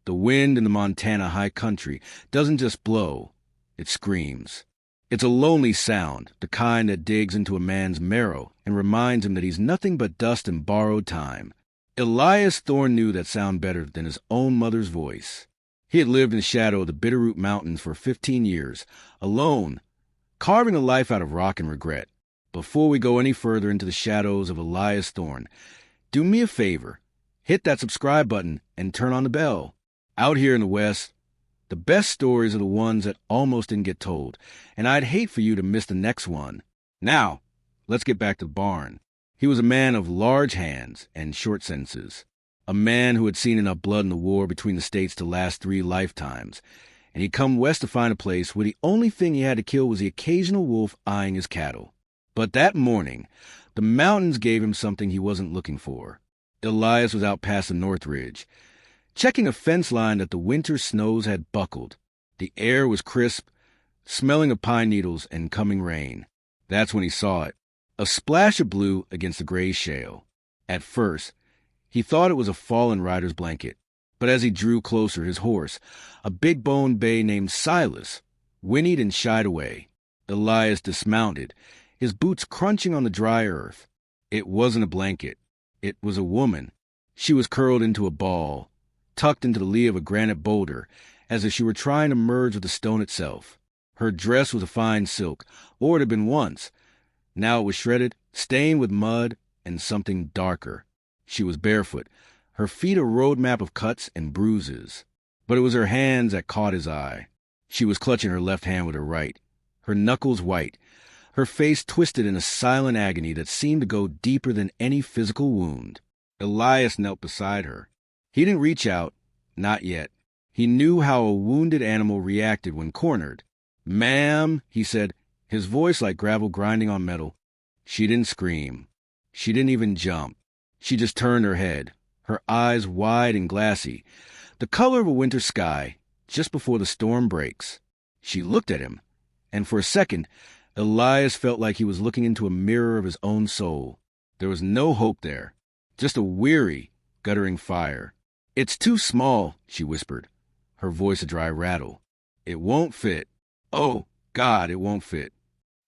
The wind in the Montana high country doesn't just blow, it screams. It's a lonely sound, the kind that digs into a man's marrow and reminds him that he's nothing but dust and borrowed time. Elias Thorne knew that sound better than his own mother's voice. He had lived in the shadow of the Bitterroot Mountains for 15 years, alone, carving a life out of rock and regret. Before we go any further into the shadows of Elias Thorne, do me a favor. Hit that subscribe button and turn on the bell. Out here in the West, the best stories are the ones that almost didn't get told, and I'd hate for you to miss the next one. Now, let's get back to the barn. He was a man of large hands and short sentences, a man who had seen enough blood in the war between the states to last 3 lifetimes, and he'd come west to find a place where the only thing he had to kill was the occasional wolf eyeing his cattle. But that morning, the mountains gave him something he wasn't looking for. Elias was out past the North Ridge, checking a fence line that the winter snows had buckled. The air was crisp, smelling of pine needles and coming rain. That's when he saw it, a splash of blue against the gray shale. At first, he thought it was a fallen rider's blanket, but as he drew closer, his horse, a big-boned bay named Silas, whinnied and shied away. Elias dismounted, his boots crunching on the dry earth. It wasn't a blanket. It was a woman. She was curled into a ball, tucked into the lee of a granite boulder, as if she were trying to merge with the stone itself. Her dress was a fine silk, or it had been once. Now it was shredded, stained with mud, and something darker. She was barefoot, her feet a road map of cuts and bruises. But it was her hands that caught his eye. She was clutching her left hand with her right, her knuckles white, her face twisted in a silent agony that seemed to go deeper than any physical wound. Elias knelt beside her. He didn't reach out, not yet. He knew how a wounded animal reacted when cornered. "Ma'am," he said, his voice like gravel grinding on metal. She didn't scream. She didn't even jump. She just turned her head, her eyes wide and glassy, the color of a winter sky, just before the storm breaks. She looked at him, and for a second, Elias felt like he was looking into a mirror of his own soul. There was no hope there, just a weary, guttering fire. "It's too small," she whispered, her voice a dry rattle. "It won't fit. Oh, God, it won't fit."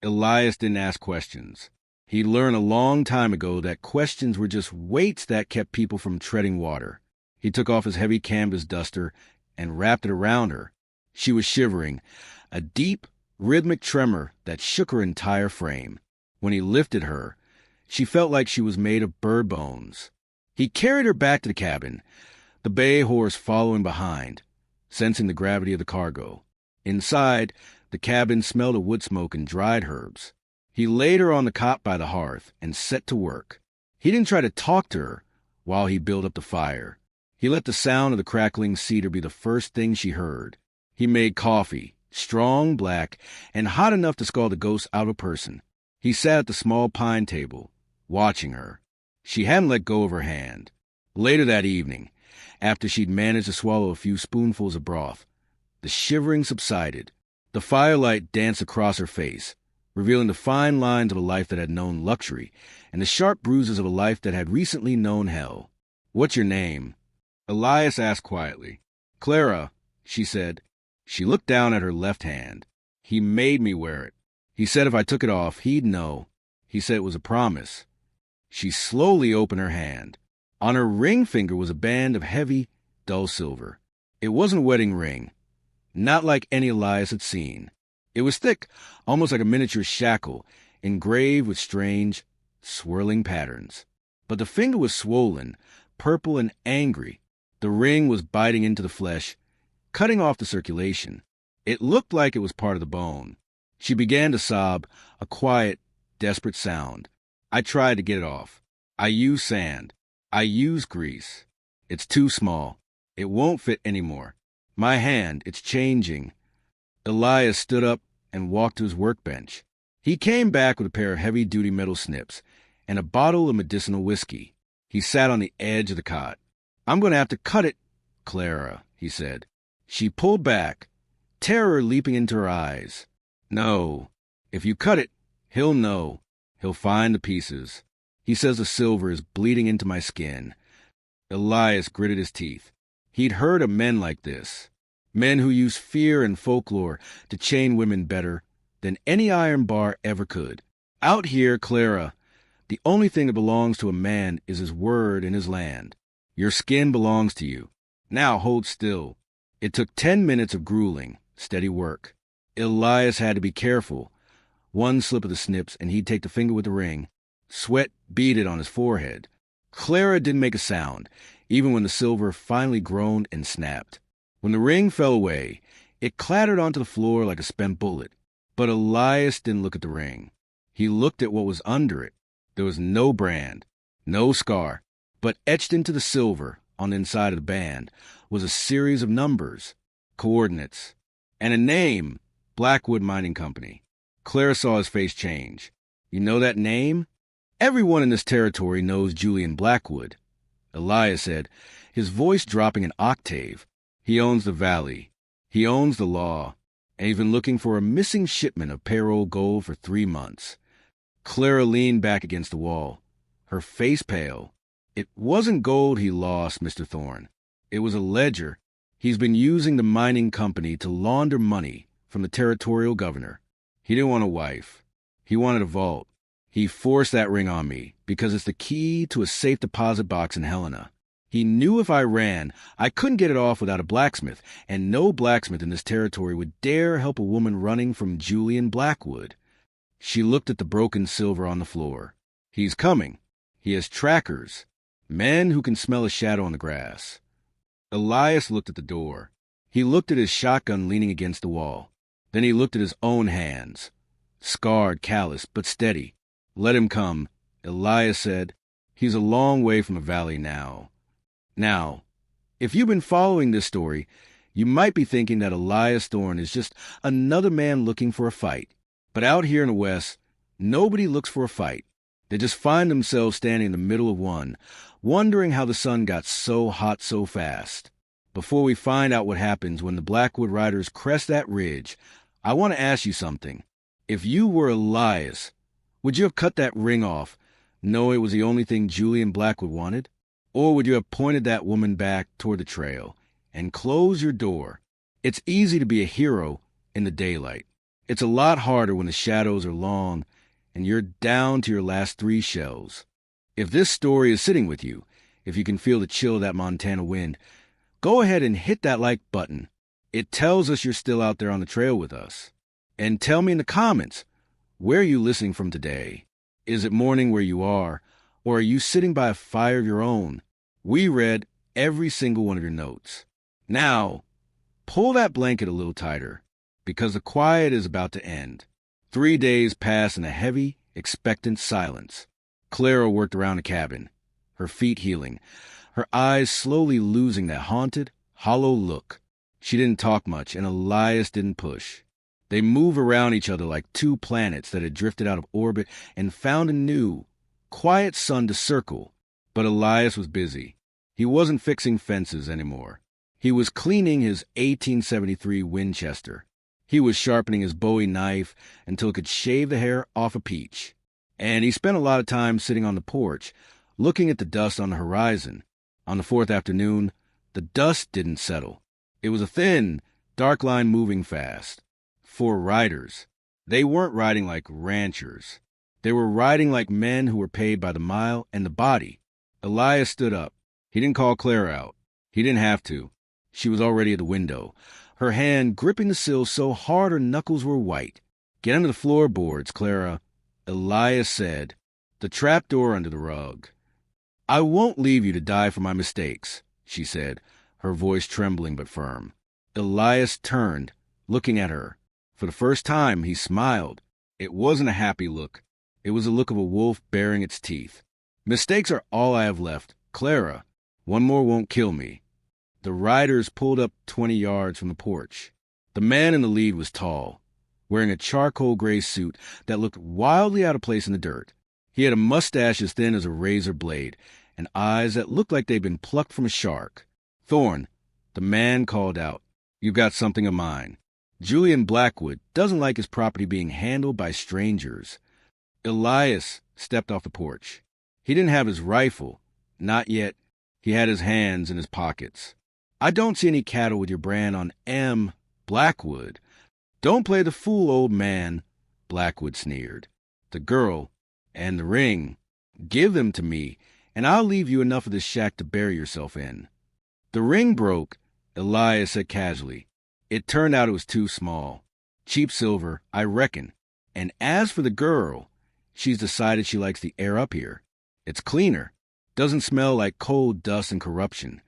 Elias didn't ask questions. He'd learned a long time ago that questions were just weights that kept people from treading water. He took off his heavy canvas duster and wrapped it around her. She was shivering, a deep, rhythmic tremor that shook her entire frame. When he lifted her, she felt like she was made of bird bones. He carried her back to the cabin, the bay horse following behind, sensing the gravity of the cargo. Inside, the cabin smelled of wood smoke and dried herbs. He laid her on the cot by the hearth and set to work. He didn't try to talk to her while he built up the fire. He let the sound of the crackling cedar be the first thing she heard. He made coffee, strong, black, and hot enough to scald the ghost out of a person. He sat at the small pine table, watching her. She hadn't let go of her hand. Later that evening, after she'd managed to swallow a few spoonfuls of broth, the shivering subsided. The firelight danced across her face, revealing the fine lines of a life that had known luxury and the sharp bruises of a life that had recently known hell. "What's your name?" Elias asked quietly. "Clara," she said. She looked down at her left hand. "He made me wear it. He said if I took it off, he'd know. He said it was a promise." She slowly opened her hand. On her ring finger was a band of heavy, dull silver. It wasn't a wedding ring, not like any Elias had seen. It was thick, almost like a miniature shackle, engraved with strange, swirling patterns. But the finger was swollen, purple and angry. The ring was biting into the flesh, cutting off the circulation. It looked like it was part of the bone. She began to sob, a quiet, desperate sound. "I tried to get it off. I used sand. I used grease. It's too small. It won't fit anymore. My hand, it's changing." Elias stood up and walked to his workbench. He came back with a pair of heavy-duty metal snips and a bottle of medicinal whiskey. He sat on the edge of the cot. "I'm going to have to cut it, Clara," he said. She pulled back, terror leaping into her eyes. "No. If you cut it, he'll know. He'll find the pieces. He says the silver is bleeding into my skin." Elias gritted his teeth. He'd heard of men like this, men who use fear and folklore to chain women better than any iron bar ever could. Out here, Clara, the only thing that belongs to a man is his word and his land. Your skin belongs to you. Now hold still. It took 10 minutes of grueling, steady work. Elias had to be careful. One slip of the snips, and he'd take the finger with the ring. Sweat beaded on his forehead. Clara didn't make a sound, even when the silver finally groaned and snapped. When the ring fell away, it clattered onto the floor like a spent bullet. But Elias didn't look at the ring. He looked at what was under it. There was no brand, no scar, but etched into the silver on the inside of the band was a series of numbers, coordinates, and a name, Blackwood Mining Company. Clara saw his face change. You know that name? Everyone in this territory knows Julian Blackwood, Elias said, his voice dropping an octave. He owns the valley. He owns the law. And he's been looking for a missing shipment of payroll gold for 3 months. Clara leaned back against the wall, her face pale. It wasn't gold he lost, Mr. Thorne. It was a ledger. He's been using the mining company to launder money from the territorial governor. He didn't want a wife. He wanted a vault. He forced that ring on me because it's the key to a safe deposit box in Helena. He knew if I ran, I couldn't get it off without a blacksmith, and no blacksmith in this territory would dare help a woman running from Julian Blackwood. She looked at the broken silver on the floor. He's coming. He has trackers, men who can smell a shadow on the grass. Elias looked at the door. He looked at his shotgun leaning against the wall. Then he looked at his own hands, scarred, calloused, but steady. Let him come, Elias said. He's a long way from the valley now. Now, if you've been following this story, you might be thinking that Elias Thorne is just another man looking for a fight. But out here in the West, nobody looks for a fight. They just find themselves standing in the middle of one, wondering how the sun got so hot so fast. Before we find out what happens when the Blackwood Riders crest that ridge, I want to ask you something. If you were Elias, would you have cut that ring off, knowing it was the only thing Julian Blackwood wanted? Or would you have pointed that woman back toward the trail and closed your door? It's easy to be a hero in the daylight. It's a lot harder when the shadows are long and you're down to your last 3 shells. If this story is sitting with you, if you can feel the chill of that Montana wind, go ahead and hit that like button. It tells us you're still out there on the trail with us. And tell me in the comments, where are you listening from today? Is it morning where you are, or are you sitting by a fire of your own? We read every single one of your notes. Now, pull that blanket a little tighter, because the quiet is about to end. 3 days pass in a heavy, expectant silence. Clara worked around the cabin, her feet healing, her eyes slowly losing that haunted, hollow look. She didn't talk much, and Elias didn't push. They moved around each other like 2 planets that had drifted out of orbit and found a new, quiet sun to circle. But Elias was busy. He wasn't fixing fences anymore. He was cleaning his 1873 Winchester. He was sharpening his Bowie knife until it could shave the hair off a peach. And he spent a lot of time sitting on the porch, looking at the dust on the horizon. On the 4th afternoon, the dust didn't settle. It was a thin, dark line moving fast. 4 riders. They weren't riding like ranchers. They were riding like men who were paid by the mile and the body. Elias stood up. He didn't call Clara out. He didn't have to. She was already at the window, her hand gripping the sill so hard her knuckles were white. Get under the floorboards, Clara, Elias said. The trapdoor under the rug. I won't leave you to die for my mistakes, she said, her voice trembling but firm. Elias turned, looking at her. For the first time, he smiled. It wasn't a happy look. It was the look of a wolf baring its teeth. Mistakes are all I have left. Clara, one more won't kill me. The riders pulled up 20 yards from the porch. The man in the lead was tall, wearing a charcoal gray suit that looked wildly out of place in the dirt. He had a mustache as thin as a razor blade and eyes that looked like they'd been plucked from a shark. Thorne, the man called out, you've got something of mine. Julian Blackwood doesn't like his property being handled by strangers. Elias stepped off the porch. He didn't have his rifle. Not yet. He had his hands in his pockets. I don't see any cattle with your brand on M. Blackwood. Don't play the fool, old man, Blackwood sneered. The girl and the ring, give them to me, and I'll leave you enough of this shack to bury yourself in. The ring broke, Elias said casually. It turned out it was too small. Cheap silver, I reckon. And as for the girl, she's decided she likes the air up here. It's cleaner. Doesn't smell like coal dust and corruption.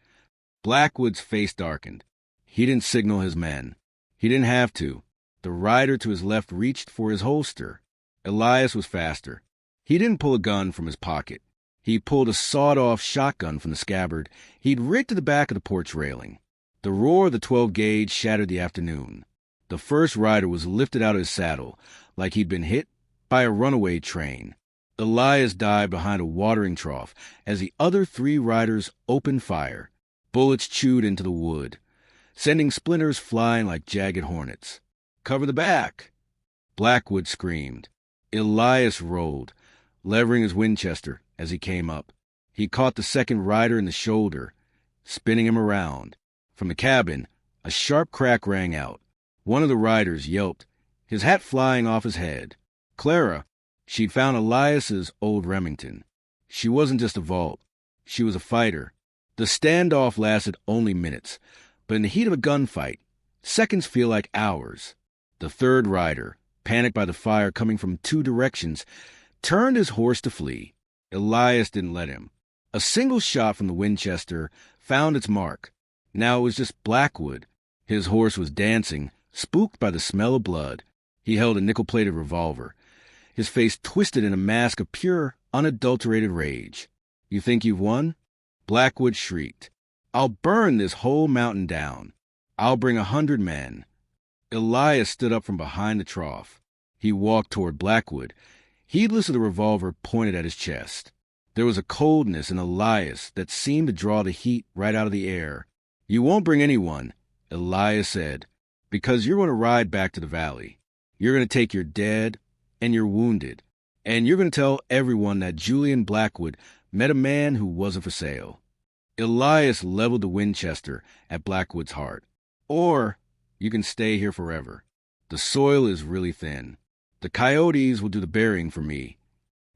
Blackwood's face darkened. He didn't signal his men. He didn't have to. The rider to his left reached for his holster. Elias was faster. He didn't pull a gun from his pocket. He pulled a sawed-off shotgun from the scabbard he'd rigged to the back of the porch railing. The roar of the 12-gauge shattered the afternoon. The first rider was lifted out of his saddle like he'd been hit by a runaway train. Elias dived behind a watering trough as the other 3 riders opened fire. Bullets chewed into the wood, sending splinters flying like jagged hornets. "Cover the back!" Blackwood screamed. Elias rolled, levering his Winchester as he came up. He caught the second rider in the shoulder, spinning him around. From the cabin, a sharp crack rang out. One of the riders yelped, his hat flying off his head. Clara, she'd found Elias's old Remington. She wasn't just a vault. She was a fighter. The standoff lasted only minutes, but in the heat of a gunfight, seconds feel like hours. The third rider, panicked by the fire coming from 2 directions, turned his horse to flee. Elias didn't let him. A single shot from the Winchester found its mark. Now it was just Blackwood. His horse was dancing, spooked by the smell of blood. He held a nickel-plated revolver, his face twisted in a mask of pure, unadulterated rage. "You think you've won?" Blackwood shrieked. "I'll burn this whole mountain down. I'll bring 100 men." Elias stood up from behind the trough. He walked toward Blackwood, heedless of the revolver pointed at his chest. There was a coldness in Elias that seemed to draw the heat right out of the air. "You won't bring anyone," Elias said, "because you're going to ride back to the valley. You're going to take your dead and your wounded, and you're going to tell everyone that Julian Blackwood met a man who wasn't for sale." Elias leveled the Winchester at Blackwood's heart. "Or you can stay here forever. The soil is really thin. The coyotes will do the burying for me."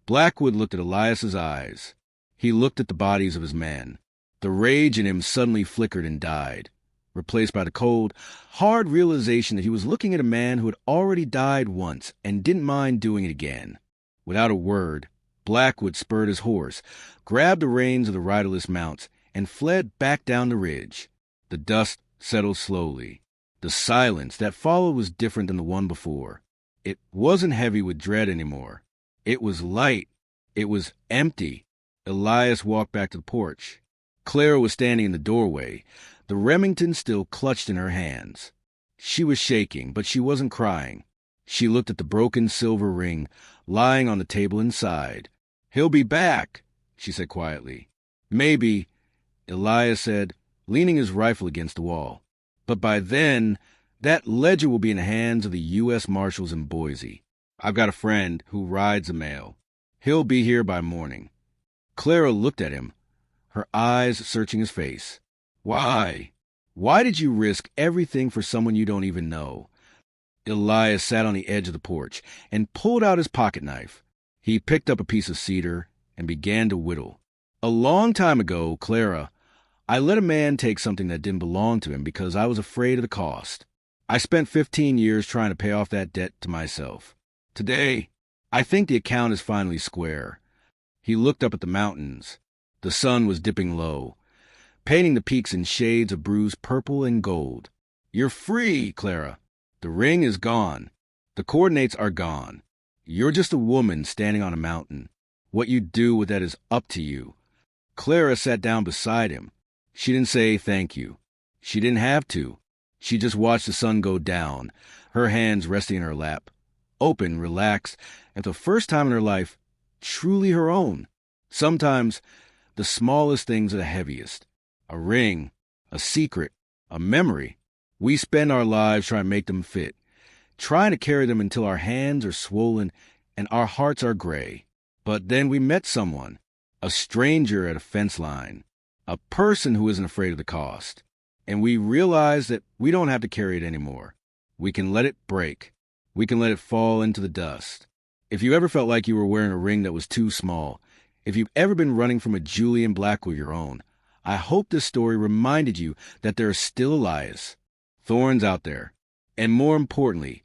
Blackwood looked at Elias's eyes. He looked at the bodies of his men. The rage in him suddenly flickered and died, replaced by the cold, hard realization that he was looking at a man who had already died once and didn't mind doing it again. Without a word, Blackwood spurred his horse, grabbed the reins of the riderless mounts, and fled back down the ridge. The dust settled slowly. The silence that followed was different than the one before. It wasn't heavy with dread anymore. It was light. It was empty. Elias walked back to the porch. Clara was standing in the doorway, the Remington still clutched in her hands. She was shaking, but she wasn't crying. She looked at the broken silver ring lying on the table inside. "He'll be back," she said quietly. "Maybe," Elias said, leaning his rifle against the wall. "But by then, that ledger will be in the hands of the U.S. Marshals in Boise. I've got a friend who rides the mail. He'll be here by morning." Clara looked at him, her eyes searching his face. "Why? Why did you risk everything for someone you don't even know?" Elias sat on the edge of the porch and pulled out his pocket knife. He picked up a piece of cedar and began to whittle. "A long time ago, Clara, I let a man take something that didn't belong to him because I was afraid of the cost. I spent 15 years trying to pay off that debt to myself. Today, I think the account is finally square." He looked up at the mountains. The sun was dipping low, painting the peaks in shades of bruised purple and gold. "You're free, Clara. The ring is gone. The coordinates are gone. You're just a woman standing on a mountain. What you do with that is up to you." Clara sat down beside him. She didn't say thank you. She didn't have to. She just watched the sun go down, her hands resting in her lap, open, relaxed, and for the first time in her life, truly her own. Sometimes the smallest things are the heaviest. A ring, a secret, a memory. We spend our lives trying to make them fit, trying to carry them until our hands are swollen and our hearts are gray. But then we met someone, a stranger at a fence line, a person who isn't afraid of the cost. And we realize that we don't have to carry it anymore. We can let it break. We can let it fall into the dust. If you ever felt like you were wearing a ring that was too small, if you've ever been running from a Julian Black with your own, I hope this story reminded you that there are still Elias Thornes out there. And more importantly,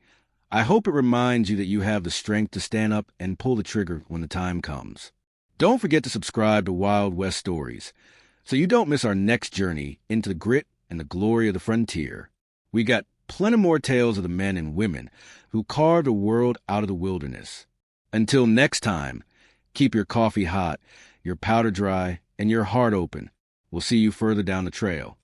I hope it reminds you that you have the strength to stand up and pull the trigger when the time comes. Don't forget to subscribe to Wild West Stories so you don't miss our next journey into the grit and the glory of the frontier. We got plenty more tales of the men and women who carved a world out of the wilderness. Until next time, keep your coffee hot, your powder dry, and your heart open. We'll see you further down the trail.